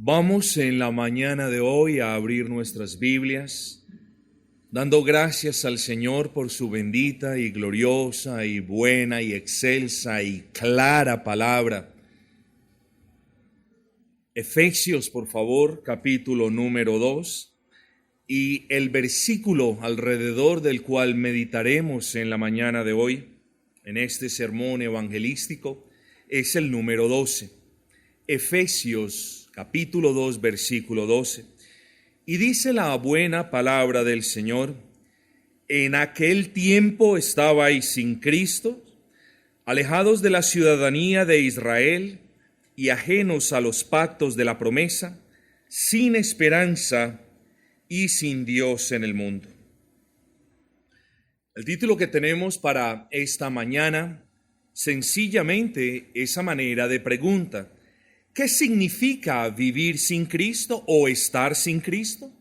Vamos en la mañana de hoy a abrir nuestras Biblias, dando gracias al Señor por su bendita y gloriosa y buena y excelsa y clara palabra. Efesios, por favor, capítulo número 2, y el versículo alrededor del cual meditaremos en la mañana de hoy, en este sermón evangelístico, es el número 12. Efesios, capítulo 2, versículo 12. Y dice la buena palabra del Señor: en aquel tiempo estabais sin Cristo, alejados de la ciudadanía de Israel y ajenos a los pactos de la promesa, sin esperanza y sin Dios en el mundo. El título que tenemos para esta mañana, sencillamente esa manera de pregunta: ¿qué significa vivir sin Cristo o estar sin Cristo?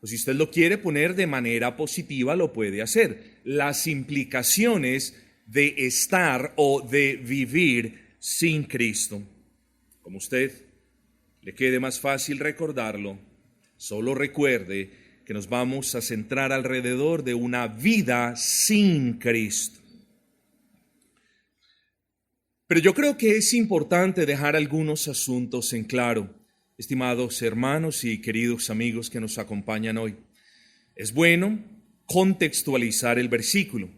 O si usted lo quiere poner de manera positiva, lo puede hacer. Las implicaciones de estar o de vivir sin Cristo. Como usted le quede más fácil recordarlo, solo recuerde que nos vamos a centrar alrededor de una vida sin Cristo. Pero yo creo que es importante dejar algunos asuntos en claro, estimados hermanos y queridos amigos que nos acompañan hoy. Es bueno contextualizar el versículo,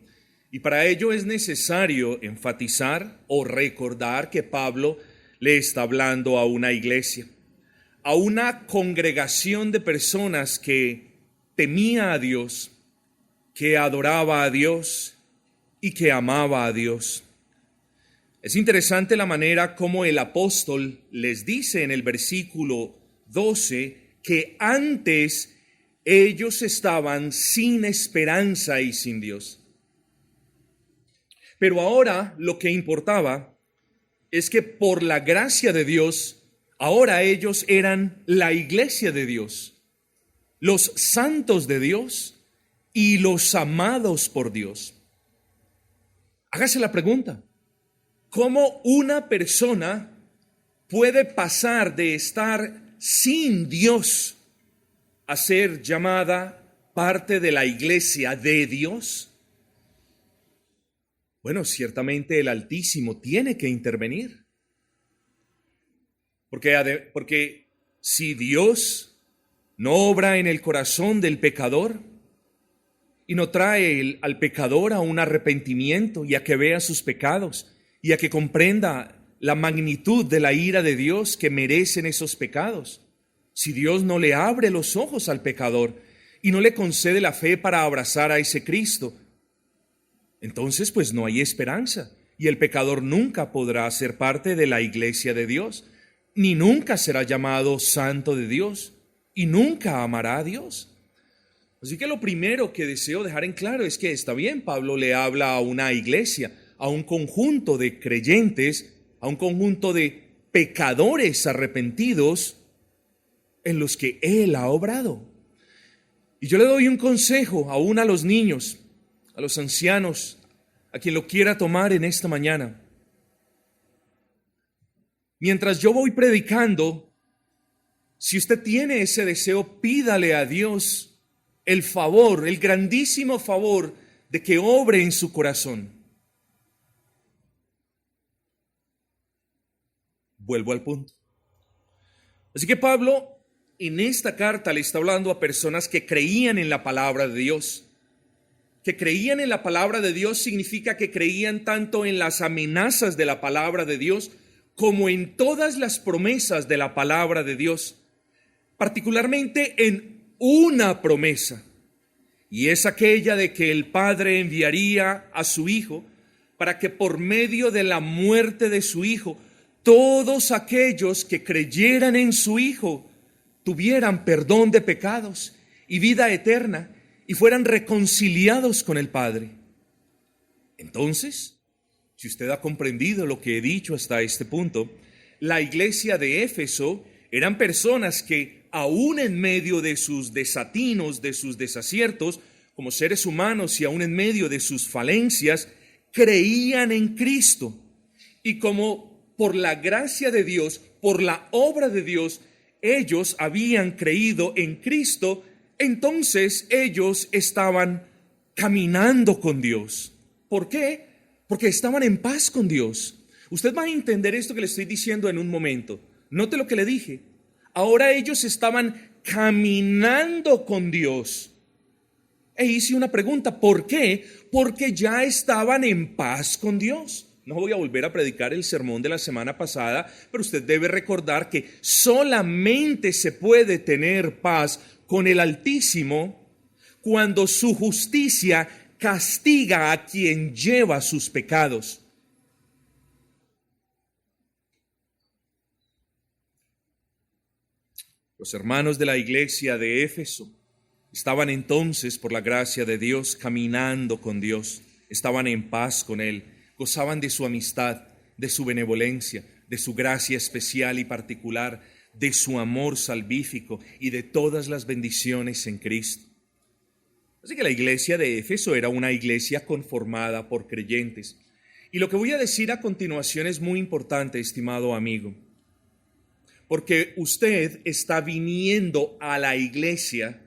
y para ello es necesario enfatizar o recordar que Pablo le está hablando a una iglesia, a una congregación de personas que temía a Dios, que adoraba a Dios y que amaba a Dios. Es interesante la manera como el apóstol les dice en el versículo 12 que antes ellos estaban sin esperanza y sin Dios. Pero ahora lo que importaba es que por la gracia de Dios, ahora ellos eran la iglesia de Dios, los santos de Dios y los amados por Dios. Hágase la pregunta: ¿cómo una persona puede pasar de estar sin Dios a ser llamada parte de la iglesia de Dios? Bueno, ciertamente el Altísimo tiene que intervenir. Porque si Dios no obra en el corazón del pecador y no trae al pecador a un arrepentimiento y a que vea sus pecados, y a que comprenda la magnitud de la ira de Dios que merecen esos pecados, si Dios no le abre los ojos al pecador y no le concede la fe para abrazar a ese Cristo, entonces pues no hay esperanza, y el pecador nunca podrá ser parte de la iglesia de Dios, ni nunca será llamado santo de Dios, y nunca amará a Dios. Así que lo primero que deseo dejar en claro es que está bien, Pablo le habla a una iglesia, a un conjunto de creyentes, a un conjunto de pecadores arrepentidos en los que él ha obrado. Y yo le doy un consejo aún a los niños, a los ancianos, a quien lo quiera tomar en esta mañana. Mientras yo voy predicando, si usted tiene ese deseo, pídale a Dios el favor, el grandísimo favor de que obre en su corazón. Vuelvo al punto. Así que Pablo en esta carta le está hablando a personas que creían en la palabra de Dios. Que creían en la palabra de Dios significa que creían tanto en las amenazas de la palabra de Dios como en todas las promesas de la palabra de Dios. Particularmente en una promesa. Y es aquella de que el Padre enviaría a su Hijo para que por medio de la muerte de su Hijo todos aquellos que creyeran en su Hijo tuvieran perdón de pecados y vida eterna y fueran reconciliados con el Padre. Entonces, si usted ha comprendido lo que he dicho hasta este punto, la iglesia de Éfeso eran personas que aún en medio de sus desatinos, de sus desaciertos, como seres humanos y aún en medio de sus falencias, creían en Cristo. Y como por la gracia de Dios, por la obra de Dios, ellos habían creído en Cristo, entonces ellos estaban caminando con Dios. ¿Por qué? Porque estaban en paz con Dios. Usted va a entender esto que le estoy diciendo en un momento. Note lo que le dije. Ahora ellos estaban caminando con Dios. E hice una pregunta, ¿por qué? Porque ya estaban en paz con Dios. No voy a volver a predicar el sermón de la semana pasada, pero usted debe recordar que solamente se puede tener paz con el Altísimo cuando su justicia castiga a quien lleva sus pecados. Los hermanos de la iglesia de Éfeso estaban entonces, por la gracia de Dios, caminando con Dios, estaban en paz con Él, gozaban de su amistad, de su benevolencia, de su gracia especial y particular, de su amor salvífico y de todas las bendiciones en Cristo. Así que la iglesia de Éfeso era una iglesia conformada por creyentes. Y lo que voy a decir a continuación es muy importante, estimado amigo, porque usted está viniendo a la iglesia,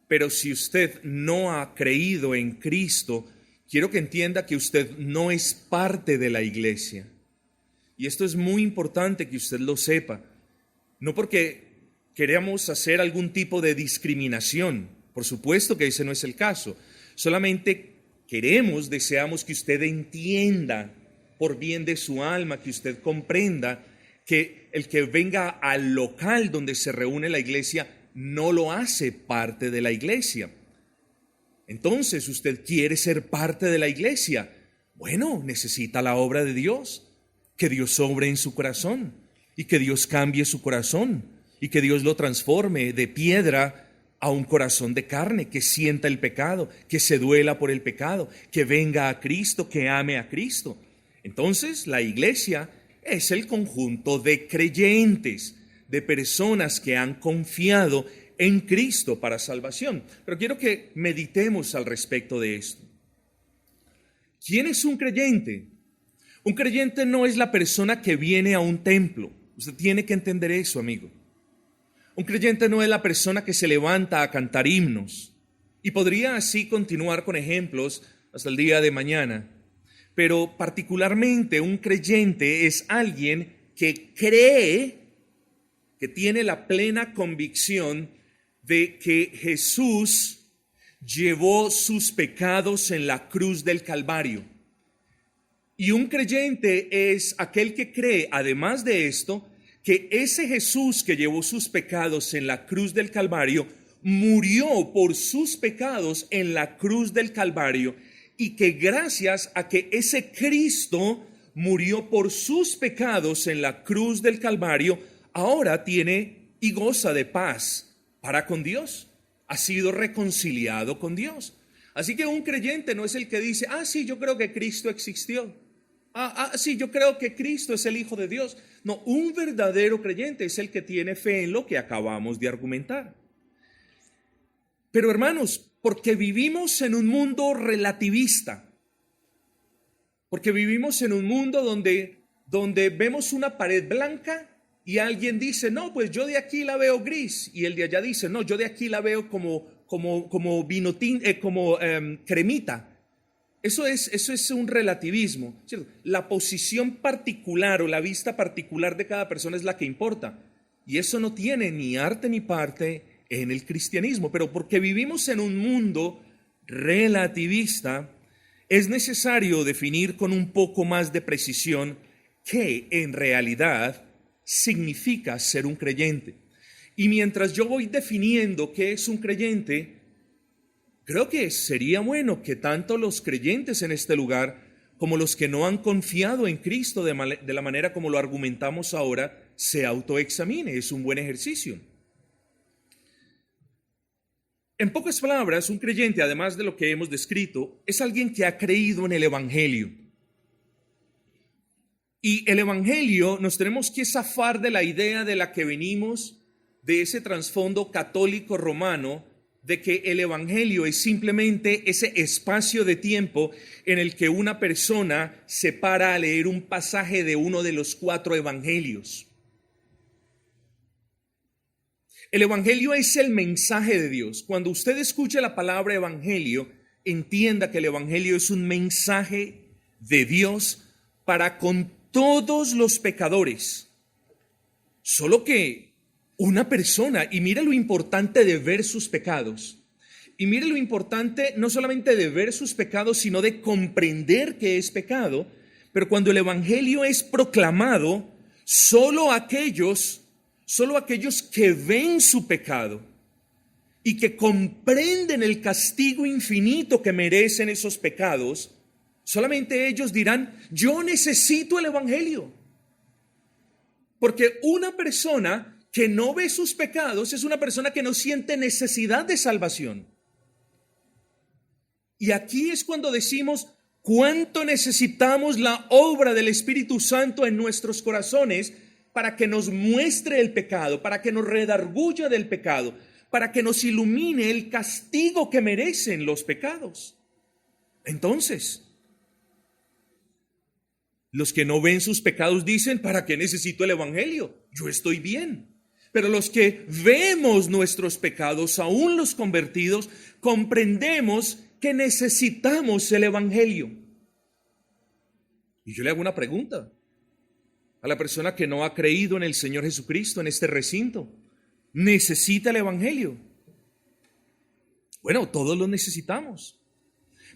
pero si usted no ha creído en Cristo, quiero que entienda que usted no es parte de la iglesia. Y esto es muy importante que usted lo sepa. No porque queramos hacer algún tipo de discriminación. Por supuesto que ese no es el caso. Solamente deseamos que usted entienda por bien de su alma, que usted comprenda que el que venga al local donde se reúne la iglesia no lo hace parte de la iglesia. Entonces, ¿usted quiere ser parte de la iglesia? Bueno, necesita la obra de Dios, que Dios obre en su corazón y que Dios cambie su corazón y que Dios lo transforme de piedra a un corazón de carne, que sienta el pecado, que se duela por el pecado, que venga a Cristo, que ame a Cristo. Entonces, la iglesia es el conjunto de creyentes, de personas que han confiado en Cristo para salvación. Pero quiero que meditemos al respecto de esto. ¿Quién es un creyente? Un creyente no es la persona que viene a un templo. Usted tiene que entender eso, amigo. Un creyente no es la persona que se levanta a cantar himnos. Y podría así continuar con ejemplos hasta el día de mañana. Pero particularmente un creyente es alguien que cree, que tiene la plena convicción de que Jesús llevó sus pecados en la cruz del Calvario. Y un creyente es aquel que cree, además de esto, que ese Jesús que llevó sus pecados en la cruz del Calvario, murió por sus pecados en la cruz del Calvario, y que gracias a que ese Cristo murió por sus pecados en la cruz del Calvario, ahora tiene y goza de paz para con Dios. Ha sido reconciliado con Dios. Así que un creyente no es el que dice, sí, yo creo que Cristo existió. Sí, yo creo que Cristo es el Hijo de Dios. No, un verdadero creyente es el que tiene fe en lo que acabamos de argumentar. Pero hermanos, porque vivimos en un mundo relativista, porque vivimos en un mundo donde vemos una pared blanca y alguien dice, no, pues yo de aquí la veo gris, y el de allá dice, no, yo de aquí la veo como vino cremita. Eso es un relativismo, ¿cierto? La posición particular o la vista particular de cada persona es la que importa, y eso no tiene ni arte ni parte en el cristianismo. Pero porque vivimos en un mundo relativista, es necesario definir con un poco más de precisión qué en realidad significa ser un creyente. Y mientras yo voy definiendo qué es un creyente, creo que sería bueno que tanto los creyentes en este lugar como los que no han confiado en Cristo de la manera como lo argumentamos ahora, se autoexamine. Es un buen ejercicio. En pocas palabras, un creyente, además de lo que hemos descrito, es alguien que ha creído en el Evangelio. Y el Evangelio nos tenemos que zafar de la idea de la que venimos, de ese trasfondo católico romano, de que el Evangelio es simplemente ese espacio de tiempo en el que una persona se para a leer un pasaje de uno de los 4 evangelios. El evangelio es el mensaje de Dios. Cuando usted escuche la palabra evangelio, entienda que el evangelio es un mensaje de Dios para con todos los pecadores. Solo que una persona, y mira lo importante de ver sus pecados, y mire lo importante no solamente de ver sus pecados, sino de comprender que es pecado. Pero cuando el evangelio es proclamado, solo aquellos que ven su pecado y que comprenden el castigo infinito que merecen esos pecados, solamente ellos dirán: yo necesito el evangelio. Porque una persona que no ve sus pecados es una persona que no siente necesidad de salvación. Y aquí es cuando decimos cuánto necesitamos la obra del Espíritu Santo en nuestros corazones para que nos muestre el pecado, para que nos redarguya del pecado, para que nos ilumine el castigo que merecen los pecados. Entonces, los que no ven sus pecados dicen: ¿para qué necesito el evangelio? Yo estoy bien. Pero los que vemos nuestros pecados, aún los convertidos, comprendemos que necesitamos el evangelio. Y yo le hago una pregunta a la persona que no ha creído en el Señor Jesucristo en este recinto: ¿necesita el evangelio? Bueno, todos lo necesitamos,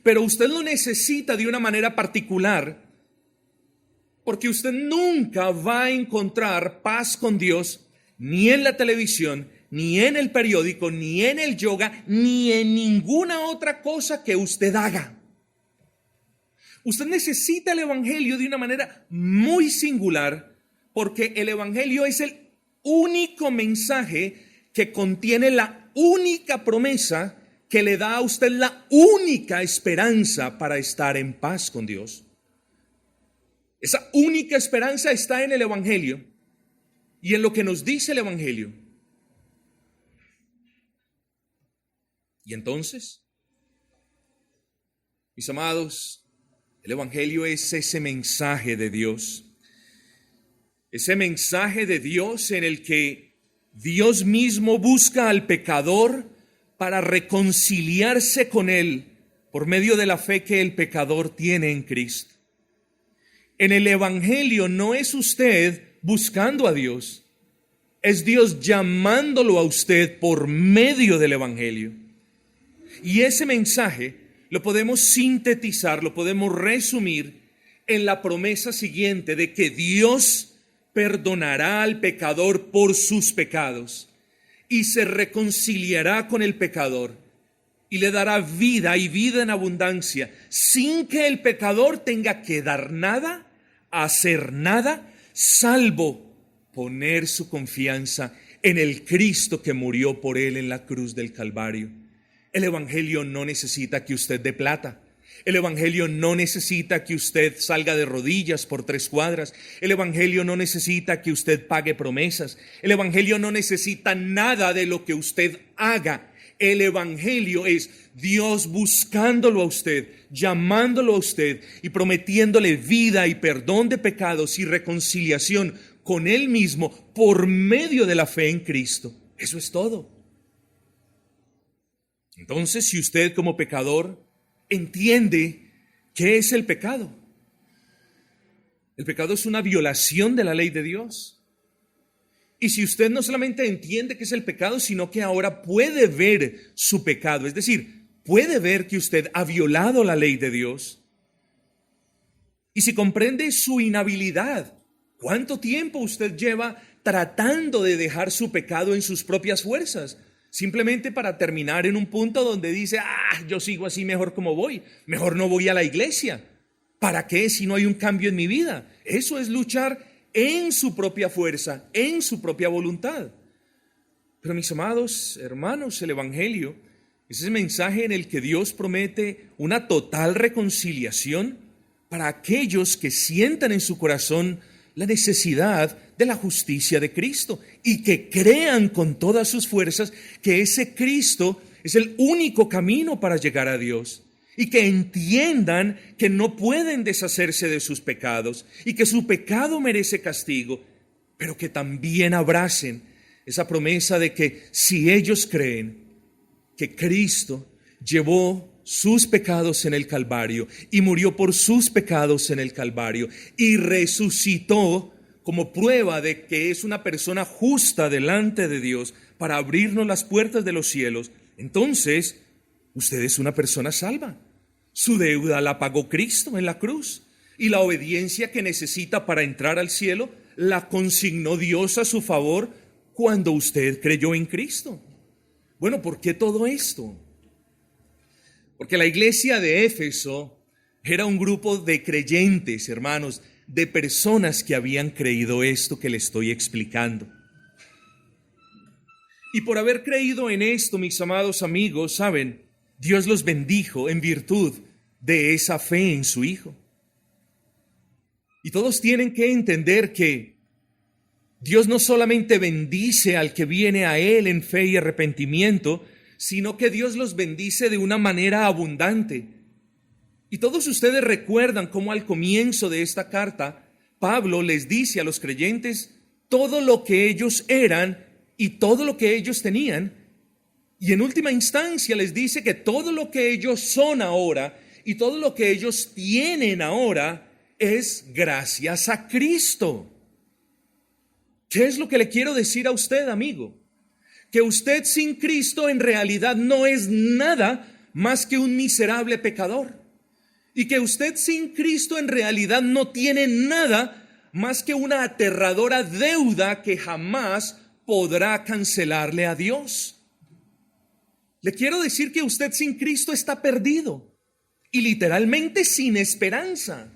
pero usted lo necesita de una manera particular, porque usted nunca va a encontrar paz con Dios ni en la televisión, ni en el periódico, ni en el yoga, ni en ninguna otra cosa que usted haga. Usted necesita el evangelio de una manera muy singular, porque el evangelio es el único mensaje que contiene la única promesa que le da a usted la única esperanza para estar en paz con Dios. Esa única esperanza está en el evangelio y en lo que nos dice el evangelio. Y entonces, mis amados, el evangelio es ese mensaje de Dios. Ese mensaje de Dios en el que Dios mismo busca al pecador para reconciliarse con él por medio de la fe que el pecador tiene en Cristo. En el evangelio no es usted buscando a Dios, es Dios llamándolo a usted por medio del evangelio. Y ese mensaje lo podemos sintetizar, lo podemos resumir en la promesa siguiente de que Dios perdonará al pecador por sus pecados y se reconciliará con el pecador y le dará vida y vida en abundancia, sin que el pecador tenga que dar nada, hacer nada, salvo poner su confianza en el Cristo que murió por él en la cruz del Calvario. El evangelio no necesita que usted dé plata. El evangelio no necesita que usted salga de rodillas por 3 cuadras. El evangelio no necesita que usted pague promesas. El evangelio no necesita nada de lo que usted haga. El evangelio es Dios buscándolo a usted, llamándolo a usted y prometiéndole vida y perdón de pecados y reconciliación con él mismo por medio de la fe en Cristo. Eso es todo. Entonces, si usted como pecador entiende qué es el pecado es una violación de la ley de Dios. Y si usted no solamente entiende qué es el pecado, sino que ahora puede ver su pecado, es decir, puede ver que usted ha violado la ley de Dios. Y si comprende su inhabilidad, ¿cuánto tiempo usted lleva tratando de dejar su pecado en sus propias fuerzas? Simplemente para terminar en un punto donde dice: yo sigo así mejor como voy, mejor no voy a la iglesia. ¿Para qué si no hay un cambio en mi vida? Eso es luchar en su propia fuerza, en su propia voluntad. Pero mis amados hermanos, el evangelio es ese mensaje en el que Dios promete una total reconciliación para aquellos que sientan en su corazón la necesidad de la justicia de Cristo y que crean con todas sus fuerzas que ese Cristo es el único camino para llegar a Dios y que entiendan que no pueden deshacerse de sus pecados y que su pecado merece castigo, pero que también abracen esa promesa de que si ellos creen que Cristo llevó sus pecados en el Calvario y murió por sus pecados en el Calvario y resucitó como prueba de que es una persona justa delante de Dios para abrirnos las puertas de los cielos, entonces usted es una persona salva. Su deuda la pagó Cristo en la cruz y la obediencia que necesita para entrar al cielo la consignó Dios a su favor cuando usted creyó en Cristo. Bueno, ¿por qué todo esto? Porque la iglesia de Éfeso era un grupo de creyentes, hermanos, de personas que habían creído esto que le estoy explicando. Y por haber creído en esto, mis amados amigos, ¿saben? Dios los bendijo en virtud de esa fe en su Hijo. Y todos tienen que entender que Dios no solamente bendice al que viene a Él en fe y arrepentimiento, sino que Dios los bendice de una manera abundante. Y todos ustedes recuerdan cómo al comienzo de esta carta, Pablo les dice a los creyentes todo lo que ellos eran y todo lo que ellos tenían. Y en última instancia les dice que todo lo que ellos son ahora y todo lo que ellos tienen ahora es gracias a Cristo. ¿Qué es lo que le quiero decir a usted, amigo? Que usted sin Cristo en realidad no es nada más que un miserable pecador. Y que usted sin Cristo en realidad no tiene nada más que una aterradora deuda que jamás podrá cancelarle a Dios. Le quiero decir que usted sin Cristo está perdido y literalmente sin esperanza.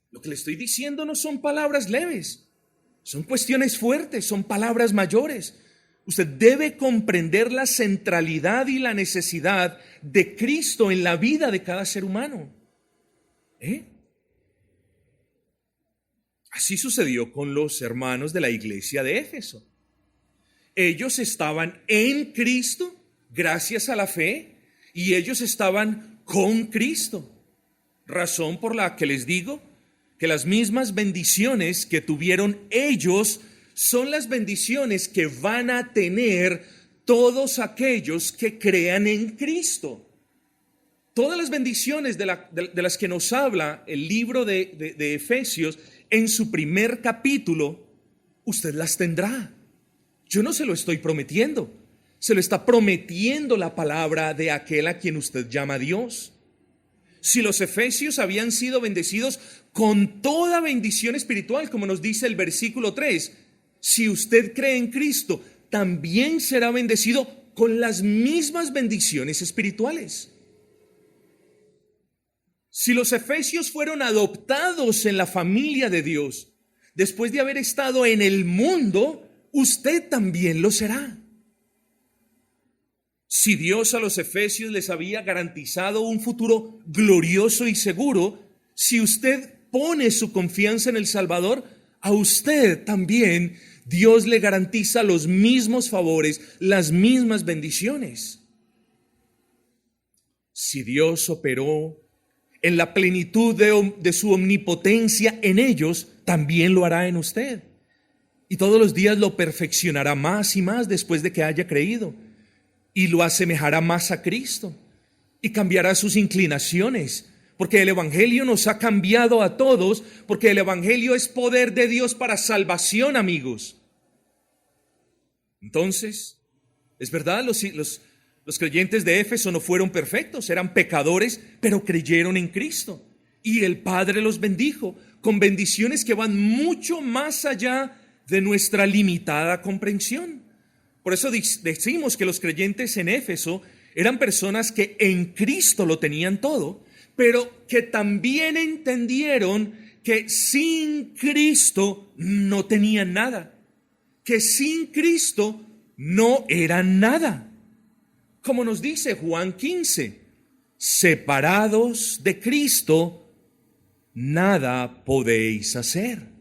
Lo que le estoy diciendo no son palabras leves. Son cuestiones fuertes, son palabras mayores. Usted debe comprender la centralidad y la necesidad de Cristo en la vida de cada ser humano. Así sucedió con los hermanos de la iglesia de Éfeso. Ellos estaban en Cristo gracias a la fe y ellos estaban con Cristo. Razón por la que les digo que las mismas bendiciones que tuvieron ellos son las bendiciones que van a tener todos aquellos que crean en Cristo. Todas las bendiciones de las que nos habla el libro de Efesios en su primer capítulo, usted las tendrá. Yo no se lo estoy prometiendo, se lo está prometiendo la palabra de aquel a quien usted llama Dios. Si los efesios habían sido bendecidos con toda bendición espiritual, como nos dice el versículo 3, si usted cree en Cristo, también será bendecido con las mismas bendiciones espirituales. Si los efesios fueron adoptados en la familia de Dios, después de haber estado en el mundo, usted también lo será. Si Dios a los efesios les había garantizado un futuro glorioso y seguro, si usted pone su confianza en el Salvador, a usted también Dios le garantiza los mismos favores, las mismas bendiciones. Si Dios operó en la plenitud de su omnipotencia en ellos, también lo hará en usted. Y todos los días lo perfeccionará más y más después de que haya creído. Y lo asemejará más a Cristo. Y cambiará sus inclinaciones. Porque el Evangelio nos ha cambiado a todos. Porque el Evangelio es poder de Dios para salvación, amigos. Entonces, es verdad, los creyentes de Éfeso no fueron perfectos. Eran pecadores, pero creyeron en Cristo. Y el Padre los bendijo con bendiciones que van mucho más allá de nuestra limitada comprensión. Por eso decimos que los creyentes en Éfeso eran personas que en Cristo lo tenían todo, pero que también entendieron que sin Cristo no tenían nada, que sin Cristo no eran nada. Como nos dice Juan 15, separados de Cristo, nada podéis hacer.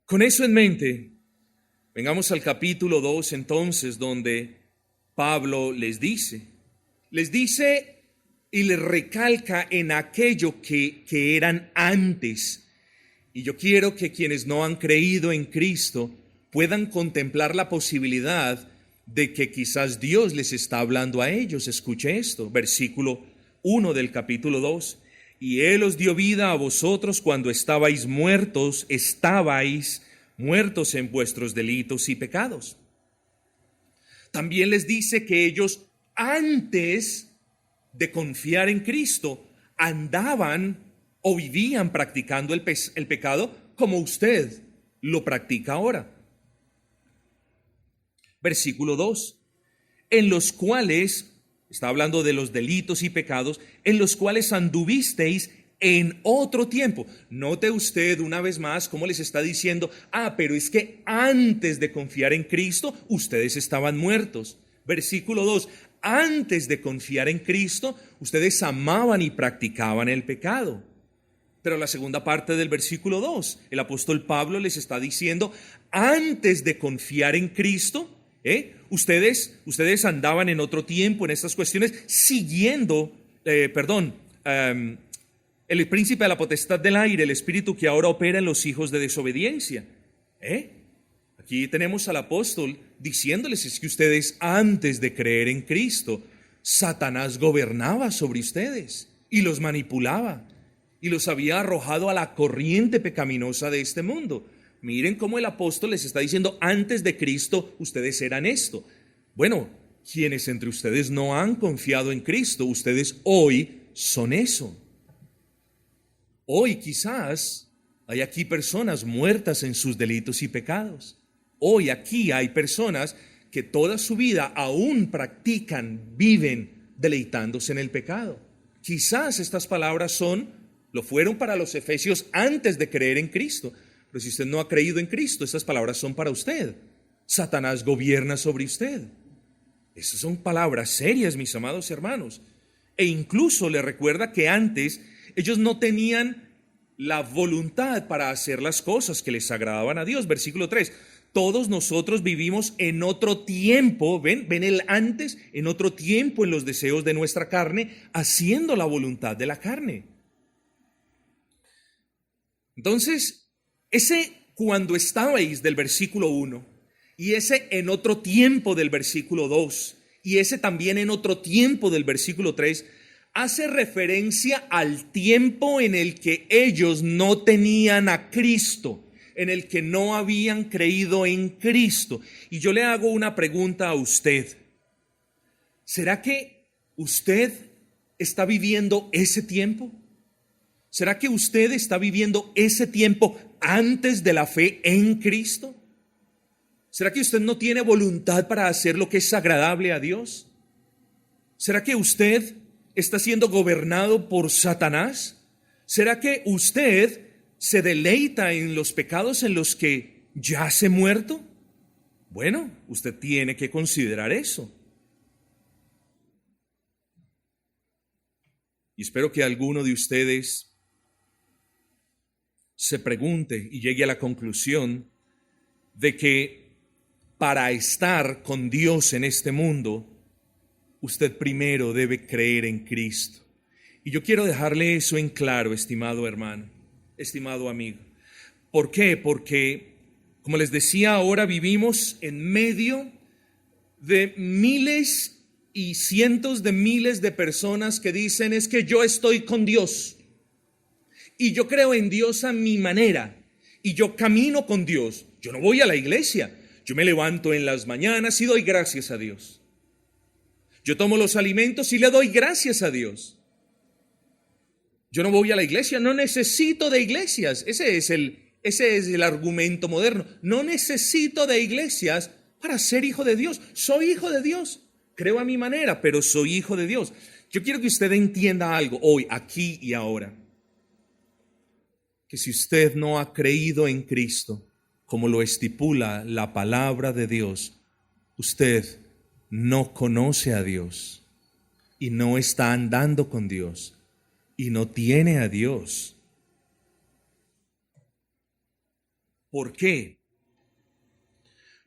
Con eso en mente, vengamos al capítulo 2 entonces, donde Pablo les dice y les recalca en aquello que eran antes, Y yo quiero que quienes no han creído en Cristo puedan contemplar la posibilidad de que quizás Dios les está hablando a ellos. Escuche esto, versículo 1 del capítulo 2. Y Él os dio vida a vosotros cuando estabais muertos en vuestros delitos y pecados. También les dice que ellos antes de confiar en Cristo andaban o vivían practicando el pecado como usted lo practica ahora. Versículo 2, en los cuales, está hablando de los delitos y pecados, en los cuales anduvisteis en otro tiempo. Note usted una vez más cómo les está diciendo, pero es que antes de confiar en Cristo, ustedes estaban muertos. Versículo 2, antes de confiar en Cristo, ustedes amaban y practicaban el pecado. Pero la segunda parte del versículo 2, el apóstol Pablo les está diciendo, antes de confiar en Cristo, ustedes andaban en otro tiempo en estas cuestiones, siguiendo, el príncipe de la potestad del aire, el espíritu que ahora opera en los hijos de desobediencia. Aquí tenemos al apóstol diciéndoles es que ustedes antes de creer en Cristo, Satanás gobernaba sobre ustedes y los manipulaba y los había arrojado a la corriente pecaminosa de este mundo. Miren cómo el apóstol les está diciendo, antes de Cristo ustedes eran esto. Bueno, quienes entre ustedes no han confiado en Cristo, ustedes hoy son eso. Hoy quizás hay aquí personas muertas en sus delitos y pecados. Hoy aquí hay personas que toda su vida aún practican, viven deleitándose en el pecado. Quizás estas palabras lo fueron para los efesios antes de creer en Cristo. Pero si usted no ha creído en Cristo, estas palabras son para usted. Satanás gobierna sobre usted. Esas son palabras serias, mis amados hermanos. E incluso le recuerda que antes ellos no tenían la voluntad para hacer las cosas que les agradaban a Dios. Versículo 3. Todos nosotros vivimos en otro tiempo, ven el antes, en otro tiempo en los deseos de nuestra carne, haciendo la voluntad de la carne. Entonces, ese cuando estabais del versículo 1 y ese en otro tiempo del versículo 2 y ese también en otro tiempo del versículo 3 hace referencia al tiempo en el que ellos no tenían a Cristo, en el que no habían creído en Cristo. Y yo le hago una pregunta a usted. ¿Será que usted está viviendo ese tiempo? ¿Será que usted está viviendo ese tiempo antes de la fe en Cristo? ¿Será que usted no tiene voluntad para hacer lo que es agradable a Dios? ¿Será que usted está siendo gobernado por Satanás? ¿Será que usted se deleita en los pecados en los que yace muerto? Bueno, usted tiene que considerar eso. Y espero que alguno de ustedes se pregunte y llegue a la conclusión de que para estar con Dios en este mundo, usted primero debe creer en Cristo. Y yo quiero dejarle eso en claro, estimado hermano, estimado amigo. ¿Por qué? Porque, como les decía, ahora vivimos en medio de miles y cientos de miles de personas que dicen es que yo estoy con Dios y yo creo en Dios a mi manera y yo camino con Dios. Yo no voy a la iglesia, yo me levanto en las mañanas y doy gracias a Dios. Yo tomo los alimentos y le doy gracias a Dios. Yo no voy a la iglesia, no necesito de iglesias. Ese es el argumento moderno. No necesito de iglesias para ser hijo de Dios. Soy hijo de Dios. Creo a mi manera, pero soy hijo de Dios. Yo quiero que usted entienda algo hoy, aquí y ahora. Que si usted no ha creído en Cristo, como lo estipula la palabra de Dios, usted no conoce a Dios y no está andando con Dios y no tiene a Dios. ¿Por qué?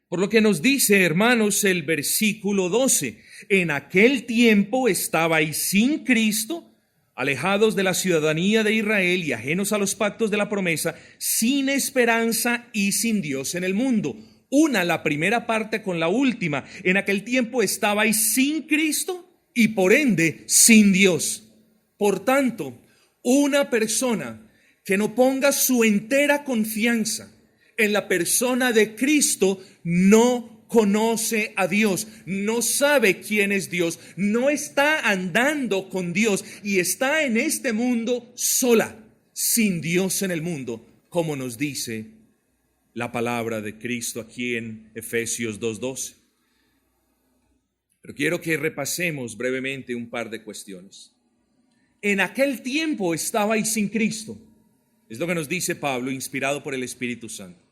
Por lo que nos dice, hermanos, el versículo 12. En aquel tiempo estabais sin Cristo, alejados de la ciudadanía de Israel y ajenos a los pactos de la promesa, sin esperanza y sin Dios en el mundo. Una la primera parte con la última. En aquel tiempo estabais sin Cristo y por ende sin Dios. Por tanto, una persona que no ponga su entera confianza en la persona de Cristo no conoce a Dios, no sabe quién es Dios, no está andando con Dios y está en este mundo sola, sin Dios en el mundo, como nos dice la palabra de Cristo aquí en Efesios 2:12. Pero quiero que repasemos brevemente un par de cuestiones. En aquel tiempo estabais sin Cristo. Es lo que nos dice Pablo, inspirado por el Espíritu Santo.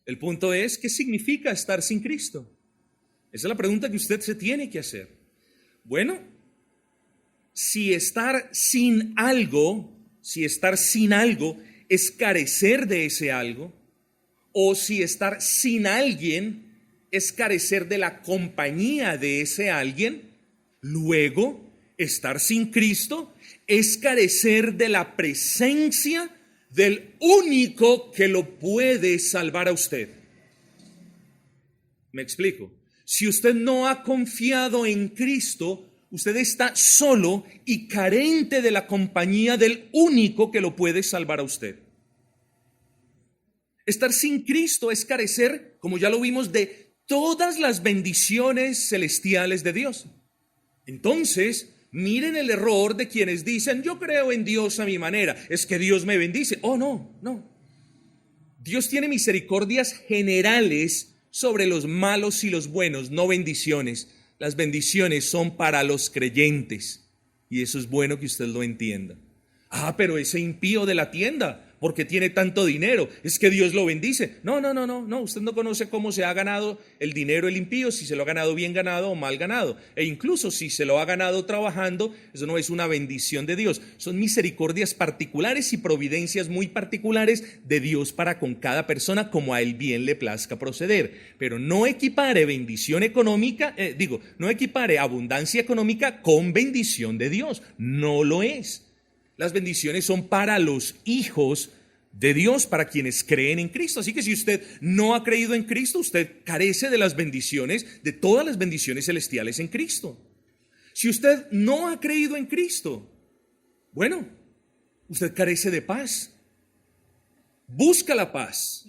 El punto es, ¿qué significa estar sin Cristo? Esa es la pregunta que usted se tiene que hacer. Bueno, si estar sin algo es carecer de ese algo, o si estar sin alguien es carecer de la compañía de ese alguien, luego estar sin Cristo es carecer de la presencia del único que lo puede salvar a usted. Me explico. Si usted no ha confiado en Cristo, usted está solo y carente de la compañía del único que lo puede salvar a usted. Estar sin Cristo es carecer, como ya lo vimos, de todas las bendiciones celestiales de Dios. Entonces, miren el error de quienes dicen, yo creo en Dios a mi manera, es que Dios me bendice. Oh, no. Dios tiene misericordias generales sobre los malos y los buenos, no bendiciones. Las bendiciones son para los creyentes y eso es bueno que usted lo entienda. Pero ese impío de la tienda, porque tiene tanto dinero, es que Dios lo bendice. No, usted no conoce cómo se ha ganado el dinero el impío, si se lo ha ganado bien ganado o mal ganado. E incluso si se lo ha ganado trabajando, eso no es una bendición de Dios. Son misericordias particulares y providencias muy particulares de Dios para con cada persona, como a él bien le plazca proceder. Pero no equipare bendición económica, no equipare abundancia económica con bendición de Dios. No lo es. Las bendiciones son para los hijos de Dios, para quienes creen en Cristo. Así que si usted no ha creído en Cristo, usted carece de las bendiciones, de todas las bendiciones celestiales en Cristo. Si usted no ha creído en Cristo, bueno, usted carece de paz. Busca la paz.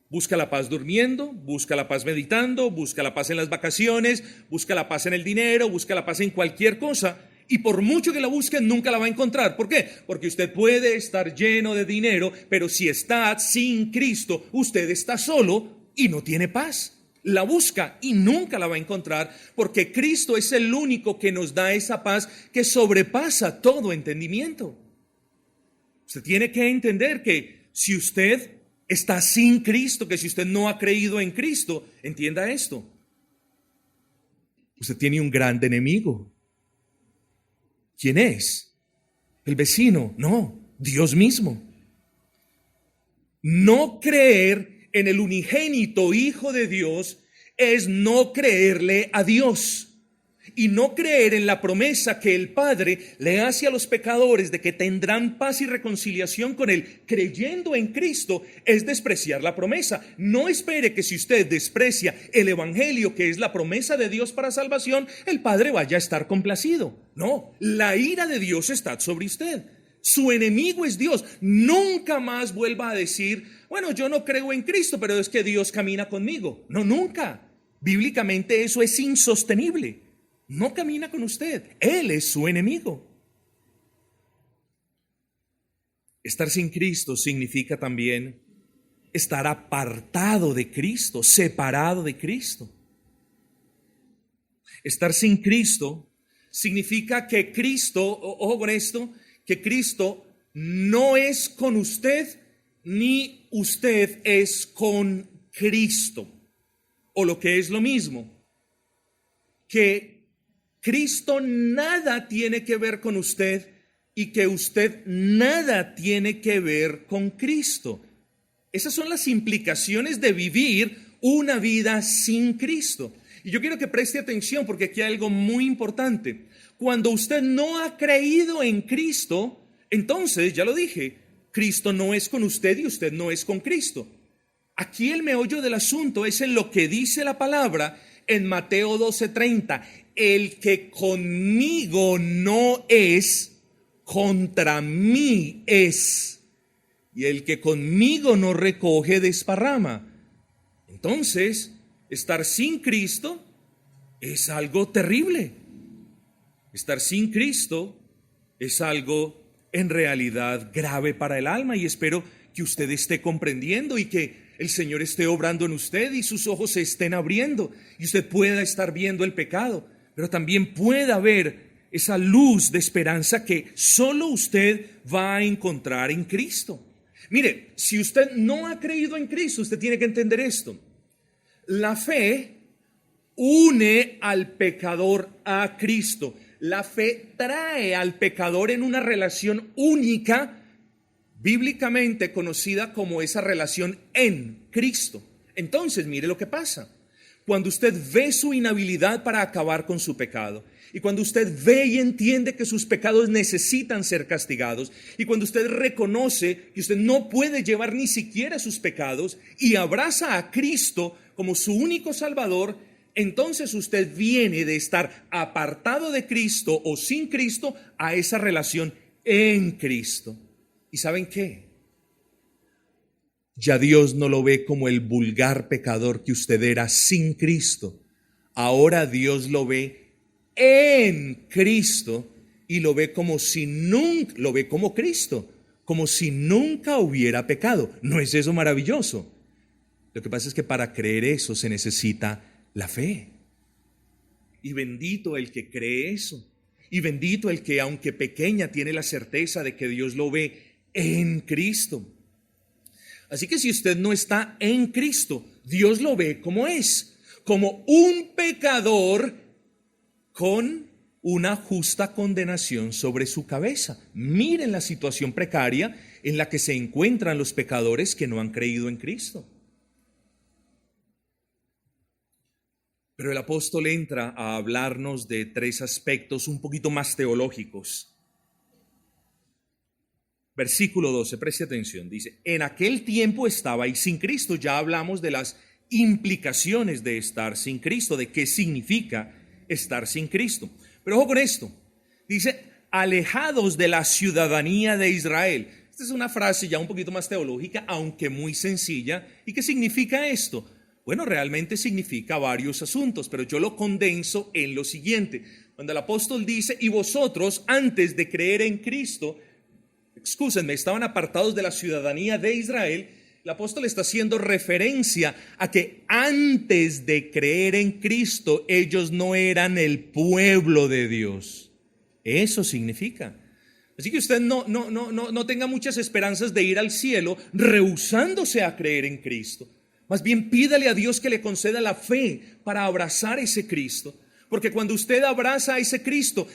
Busca la paz durmiendo, busca la paz meditando, busca la paz en las vacaciones, busca la paz en el dinero, busca la paz en cualquier cosa. Y por mucho que la busque, nunca la va a encontrar. ¿Por qué? Porque usted puede estar lleno de dinero, pero si está sin Cristo, usted está solo y no tiene paz. La busca y nunca la va a encontrar, porque Cristo es el único que nos da esa paz que sobrepasa todo entendimiento. Usted tiene que entender que si usted está sin Cristo, que si usted no ha creído en Cristo, entienda esto. Usted tiene un gran enemigo. ¿Quién es? ¿El vecino? No, Dios mismo. No creer en el unigénito Hijo de Dios es no creerle a Dios. Y no creer en la promesa que el Padre le hace a los pecadores de que tendrán paz y reconciliación con Él creyendo en Cristo es despreciar la promesa. No espere que si usted desprecia el Evangelio, que es la promesa de Dios para salvación, el Padre vaya a estar complacido. No, la ira de Dios está sobre usted. Su enemigo es Dios. Nunca más vuelva a decir, bueno, yo no creo en Cristo, pero es que Dios camina conmigo. No, nunca. Bíblicamente eso es insostenible. No camina con usted. Él es su enemigo. Estar sin Cristo significa también estar apartado de Cristo, separado de Cristo. Estar sin Cristo significa que Cristo, ojo con esto, que Cristo no es con usted ni usted es con Cristo. O lo que es lo mismo, que Cristo nada tiene que ver con usted y que usted nada tiene que ver con Cristo. Esas son las implicaciones de vivir una vida sin Cristo. Y yo quiero que preste atención porque aquí hay algo muy importante. Cuando usted no ha creído en Cristo, entonces, ya lo dije, Cristo no es con usted y usted no es con Cristo. Aquí el meollo del asunto es en lo que dice la palabra en Mateo 12:30. El que conmigo no es, contra mí es. Y el que conmigo no recoge, desparrama. Entonces, estar sin Cristo es algo terrible. Estar sin Cristo es algo en realidad grave para el alma, y espero que usted esté comprendiendo y que el Señor esté obrando en usted y sus ojos se estén abriendo y usted pueda estar viendo el pecado, pero también pueda ver esa luz de esperanza que solo usted va a encontrar en Cristo. Mire, si usted no ha creído en Cristo, usted tiene que entender esto. La fe une al pecador a Cristo. La fe trae al pecador en una relación única, bíblicamente conocida como esa relación en Cristo. Entonces, mire lo que pasa. Cuando usted ve su inhabilidad para acabar con su pecado, y cuando usted ve y entiende que sus pecados necesitan ser castigados, y cuando usted reconoce que usted no puede llevar ni siquiera sus pecados y abraza a Cristo como su único Salvador, entonces usted viene de estar apartado de Cristo o sin Cristo a esa relación en Cristo. ¿Y saben qué? Ya Dios no lo ve como el vulgar pecador que usted era sin Cristo. Ahora Dios lo ve en Cristo y lo ve como si nunca, lo ve como Cristo, como si nunca hubiera pecado. ¿No es eso maravilloso? Lo que pasa es que para creer eso se necesita la fe. Y bendito el que cree eso. Y bendito el que, aunque pequeña, tiene la certeza de que Dios lo ve en Cristo. Así que si usted no está en Cristo, Dios lo ve como es, como un pecador con una justa condenación sobre su cabeza. Miren la situación precaria en la que se encuentran los pecadores que no han creído en Cristo. Pero el apóstol entra a hablarnos de tres aspectos un poquito más teológicos. Versículo 12, preste atención, dice: en aquel tiempo estabais sin Cristo. Ya hablamos de las implicaciones de estar sin Cristo, de qué significa estar sin Cristo. Pero ojo con esto, dice: alejados de la ciudadanía de Israel. Esta es una frase ya un poquito más teológica, aunque muy sencilla. ¿Y qué significa esto? Bueno, realmente significa varios asuntos, pero yo lo condenso en lo siguiente. Cuando el apóstol dice: y vosotros antes de creer en Cristo, estaban apartados de la ciudadanía de Israel, el apóstol está haciendo referencia a que antes de creer en Cristo ellos no eran el pueblo de Dios. Eso significa. Así que usted no tenga muchas esperanzas de ir al cielo rehusándose a creer en Cristo. Más bien pídale a Dios que le conceda la fe para abrazar ese Cristo. Porque cuando usted abraza a ese Cristo,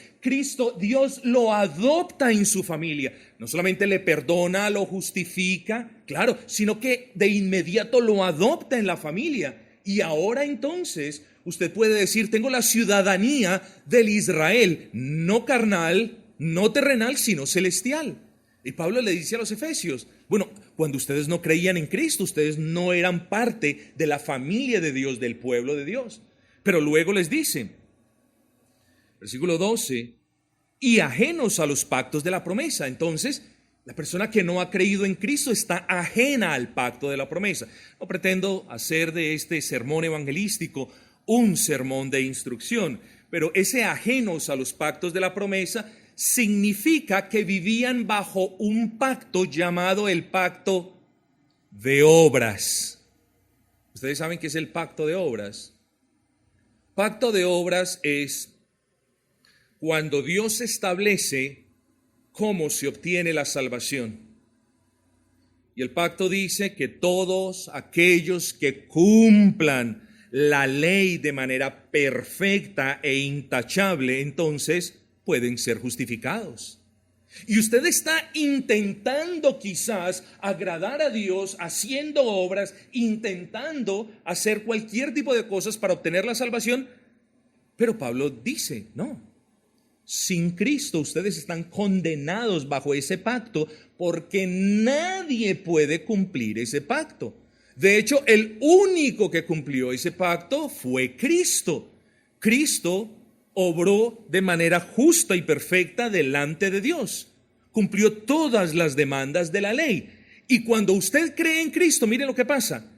Dios lo adopta en su familia. No solamente le perdona, lo justifica, claro, sino que de inmediato lo adopta en la familia. Y ahora entonces usted puede decir: tengo la ciudadanía del Israel, no carnal, no terrenal, sino celestial. Y Pablo le dice a los efesios: bueno, cuando ustedes no creían en Cristo, ustedes no eran parte de la familia de Dios, del pueblo de Dios. Pero luego les dice, versículo 12, y ajenos a los pactos de la promesa. Entonces, la persona que no ha creído en Cristo está ajena al pacto de la promesa. No pretendo hacer de este sermón evangelístico un sermón de instrucción, pero ese ajenos a los pactos de la promesa significa que vivían bajo un pacto llamado el pacto de obras. ¿Ustedes saben qué es el pacto de obras? Pacto de obras es cuando Dios establece cómo se obtiene la salvación. Y el pacto dice que todos aquellos que cumplan la ley de manera perfecta e intachable, entonces pueden ser justificados. Y usted está intentando quizás agradar a Dios, haciendo obras, intentando hacer cualquier tipo de cosas para obtener la salvación. Pero Pablo dice, no, sin Cristo ustedes están condenados bajo ese pacto porque nadie puede cumplir ese pacto. De hecho, el único que cumplió ese pacto fue Cristo. Cristo obró de manera justa y perfecta delante de Dios. Cumplió todas las demandas de la ley. Y cuando usted cree en Cristo, mire lo que pasa.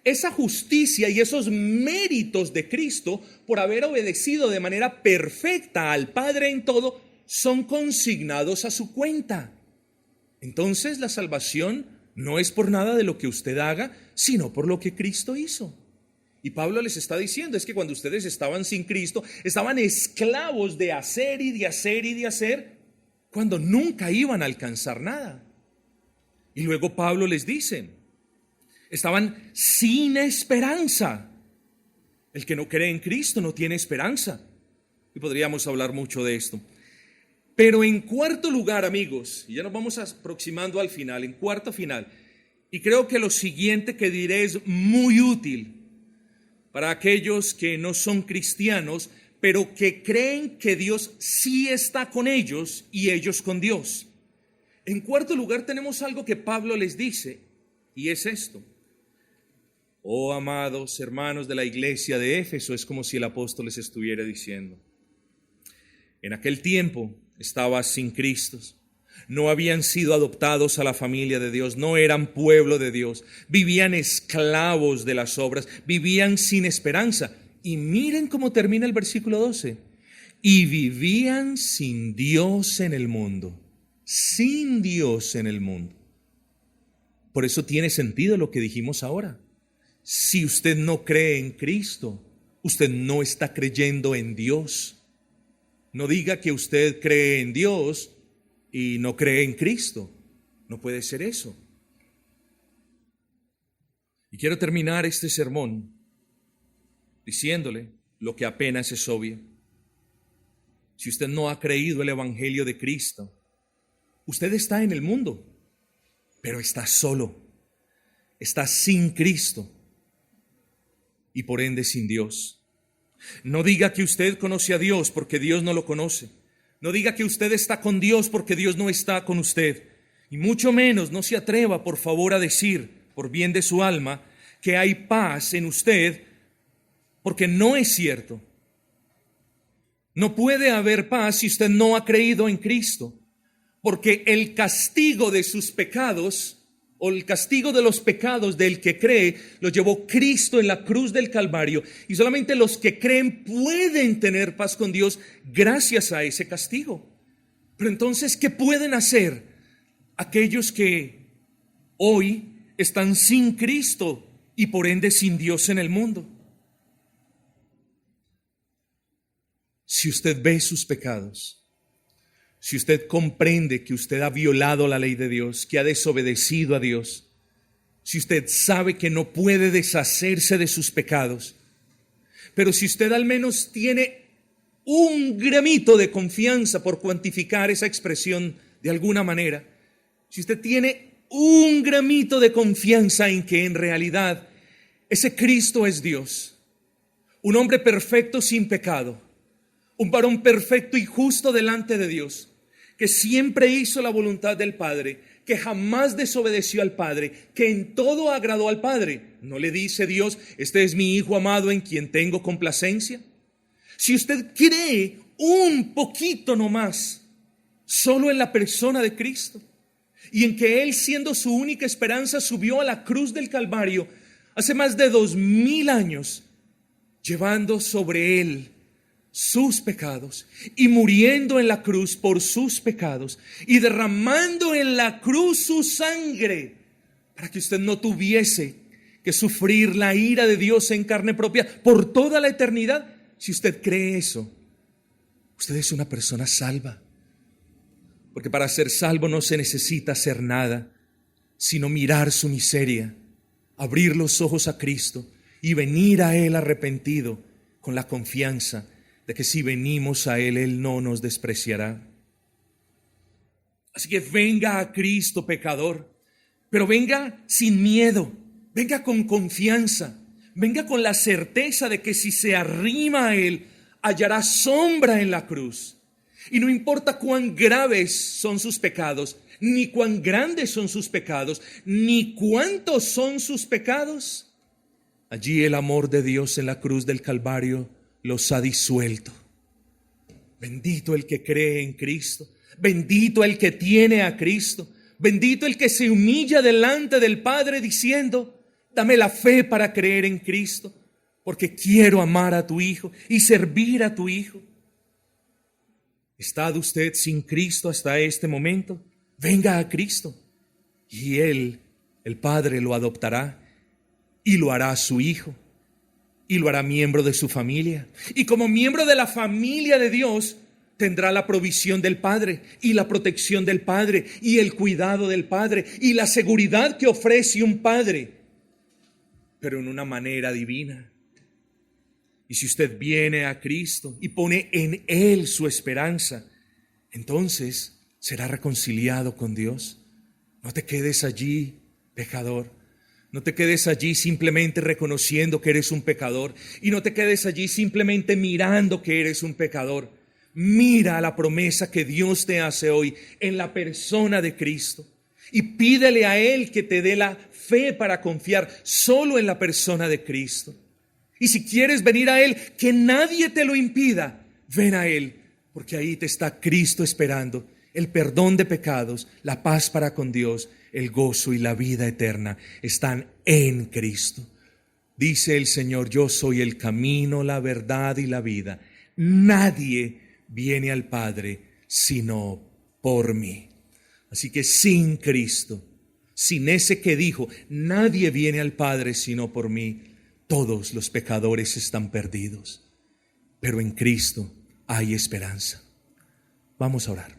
Esa justicia y esos méritos de Cristo por haber obedecido de manera perfecta al Padre en todo, son consignados a su cuenta. Entonces la salvación no es por nada de lo que usted haga, sino por lo que Cristo hizo. Y Pablo les está diciendo, es que cuando ustedes estaban sin Cristo, estaban esclavos de hacer y de hacer y de hacer, cuando nunca iban a alcanzar nada. Y luego Pablo les dice, estaban sin esperanza. El que no cree en Cristo no tiene esperanza. Y podríamos hablar mucho de esto. Pero en cuarto lugar, amigos, y ya nos vamos aproximando al final, en cuarto final, y creo que lo siguiente que diré es muy útil para aquellos que no son cristianos, pero que creen que Dios sí está con ellos y ellos con Dios. En cuarto lugar tenemos algo que Pablo les dice, y es esto. Oh, amados hermanos de la iglesia de Éfeso, es como si el apóstol les estuviera diciendo. En aquel tiempo estaban sin Cristo, no habían sido adoptados a la familia de Dios, no eran pueblo de Dios, vivían esclavos de las obras, vivían sin esperanza. Y miren cómo termina el versículo 12. Y vivían sin Dios en el mundo, sin Dios en el mundo. Por eso tiene sentido lo que dijimos ahora. Si usted no cree en Cristo, usted no está creyendo en Dios. No diga que usted cree en Dios y no cree en Cristo. No puede ser eso. Y quiero terminar este sermón diciéndole lo que apenas es obvio. Si usted no ha creído el Evangelio de Cristo, usted está en el mundo, pero está solo, está sin Cristo y por ende sin Dios. No diga que usted conoce a Dios porque Dios no lo conoce. No diga que usted está con Dios porque Dios no está con usted. Y mucho menos no se atreva, por favor, a decir, por bien de su alma, que hay paz en usted, porque no es cierto. No puede haber paz si usted no ha creído en Cristo, porque el castigo de sus pecados, o el castigo de los pecados del que cree, lo llevó Cristo en la cruz del Calvario, y solamente los que creen pueden tener paz con Dios gracias a ese castigo. Pero entonces, ¿qué pueden hacer aquellos que hoy están sin Cristo y por ende sin Dios en el mundo? Si usted ve sus pecados, si usted comprende que usted ha violado la ley de Dios, que ha desobedecido a Dios, si usted sabe que no puede deshacerse de sus pecados, pero si usted al menos tiene un gramito de confianza, por cuantificar esa expresión de alguna manera, si usted tiene un gramito de confianza en que en realidad ese Cristo es Dios, un hombre perfecto sin pecado, un varón perfecto y justo delante de Dios, que siempre hizo la voluntad del Padre, que jamás desobedeció al Padre, que en todo agradó al Padre. ¿No le dice Dios, este es mi Hijo amado en quien tengo complacencia? Si usted cree un poquito nomás, solo en la persona de Cristo, y en que Él, siendo su única esperanza, subió a la cruz del Calvario hace más de 2000 años, llevando sobre Él sus pecados y muriendo en la cruz por sus pecados y derramando en la cruz su sangre para que usted no tuviese que sufrir la ira de Dios en carne propia por toda la eternidad. Si usted cree eso, usted es una persona salva, porque para ser salvo no se necesita hacer nada, sino mirar su miseria, abrir los ojos a Cristo y venir a Él arrepentido con la confianza de que si venimos a Él, Él no nos despreciará. Así que venga a Cristo, pecador, pero venga sin miedo, venga con confianza, venga con la certeza de que si se arrima a Él, hallará sombra en la cruz. Y no importa cuán graves son sus pecados, ni cuán grandes son sus pecados, ni cuántos son sus pecados, allí el amor de Dios en la cruz del Calvario los ha disuelto. Bendito el que cree en Cristo, bendito el que tiene a Cristo, bendito el que se humilla delante del Padre diciendo: dame la fe para creer en Cristo, porque quiero amar a tu Hijo y servir a tu Hijo. ¿Está usted sin Cristo hasta este momento? Venga a Cristo y Él, el Padre, lo adoptará y lo hará su hijo y lo hará miembro de su familia. Y como miembro de la familia de Dios, tendrá la provisión del Padre y la protección del Padre y el cuidado del Padre y la seguridad que ofrece un Padre, pero en una manera divina. Y si usted viene a Cristo y pone en Él su esperanza, entonces será reconciliado con Dios. No te quedes allí, pecador. No te quedes allí simplemente reconociendo que eres un pecador. Y no te quedes allí simplemente mirando que eres un pecador. Mira la promesa que Dios te hace hoy en la persona de Cristo. Y pídele a Él que te dé la fe para confiar solo en la persona de Cristo. Y si quieres venir a Él, que nadie te lo impida, ven a Él, porque ahí te está Cristo esperando. El perdón de pecados, la paz para con Dios, el gozo y la vida eterna están en Cristo. Dice el Señor: yo soy el camino, la verdad y la vida. Nadie viene al Padre sino por mí. Así que sin Cristo, sin ese que dijo: nadie viene al Padre sino por mí, todos los pecadores están perdidos. Pero en Cristo hay esperanza. Vamos a orar.